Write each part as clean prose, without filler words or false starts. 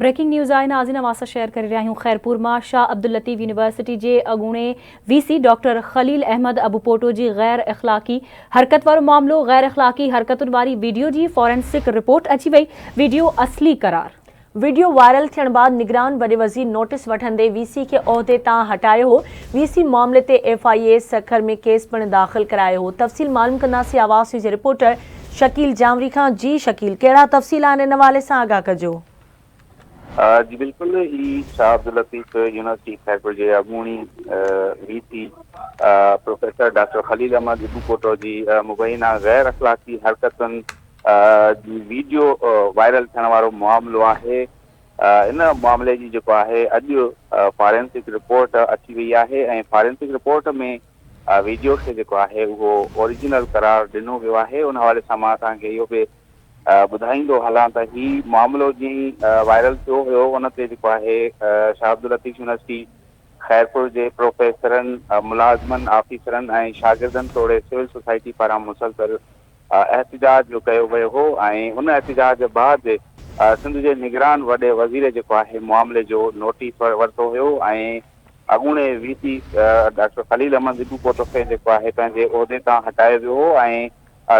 Breaking news आहे नाज़रीन अवां सां शेयर करे रहिया आहियूं। खैरपुर मां शाह अब्दुल लतीफ़ यूनिवर्सिटी जे अॻूणे वीसी डॉक्टर खलील अहमद अबूपोटो जी गैर अख़लाक़ी हरकत वारो मामलो। गैर अख़लाक़ी हरकतुनि वारी वीडियो जी फॉरेंसिक रिपोर्ट अची वई, वीडियो असली करार। वीडियो वायरल थियण बाद निगरान वॾे वज़ीर नोटिस वठंदे वीसी खे उहिदे तां हटायो हो। वीसी मामले ते FIA सखर में केस पिणु दाख़िल करायो हो। तफ़सील मालूम कंदासीं आवाज़ न्यूज़ जे रिपोर्टर शकील जामरी खां। जी शकील, कहिड़ा तफ़सील आहिनि इन हवाले सां आगाह कजो। जी बिल्कुल, ही शाह अब्दुल लतीफ़ यूनिवर्सिटी खैरपुर जे अॻूणी VC professor doctor Khalil Ahmed Abupoto जी मुबैना गैर अख़लाक़ी हरकतुनि जी वीडियो वायरल थियण वारो मामिलो आहे। इन मामले जी जेको आहे अॼु फॉरेंसिक रिपोर्ट अची वई आहे ऐं फॉरेंसिक रिपोर्ट में वीडियो खे जेको आहे उहो ओरिजिनल करार ॾिनो वियो आहे। उन हवाले सां मां तव्हांखे इहो बि ॿुधाईंदो हलां त ही मामिलो जीअं वायरल थियो हुयो उन ते जेको आहे शाह अब्दुल लतीफ़ यूनिवर्सिटी खैरपुर जे प्रोफेसरनि, मुलाज़िमनि, ऑफिसरनि ऐं शागिर्दनि तोड़े सिविल सोसाइटी पारां मुसलसल एहतिजाज कयो वियो हो ऐं उन एहतिजाज बाद सिंध जे निगरान वॾे वज़ीर जेको आहे मामले जो नोटिस वरितो हुयो ऐं अॻूणे वीसी डॉक्टर खलील अहमद अबूपोटो खे जेको आहे पंहिंजे उहिदे तां हटायो वियो हो ऐं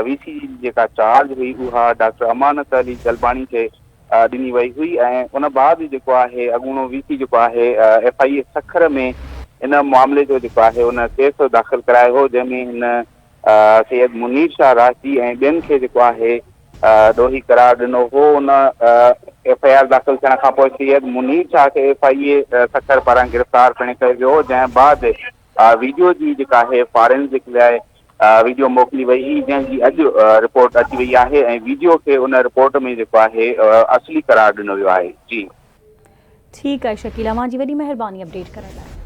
वीसी जी जेका चार्ज हुई उहा डॉक्टर अमानत अली जलबाणी खे ॾिनी वई हुई ऐं उन बाद जेको आहे अॻूणो वीसी जेको आहे FIA सखर में इन मामले जो जेको आहे उन केस दाख़िल करायो हो, जंहिंमें हिन सैयद मुनीर शाह राशदी ऐं ॿियनि खे जेको आहे ॾोही करार ॾिनो हो। उन FIR दाख़िल थियण खां पोइ सैयद मुनीर शाह खे FIA सखर पारां गिरफ़्तार पिणु कयो वियो, जंहिं बाद वीडियो जी जेका आहे फॉरेंसिक लाइ वीडियो मोकिली वई हुई, जंहिंजी अॼु रिपोर्ट अची वई आहे ऐं वीडियो खे उन रिपोर्ट में जेको आहे असली करार ॾिनो वियो आहे। जी ठीकु आहे शकील, अवां जी वॾी महिरबानी अपडेट करण लाइ।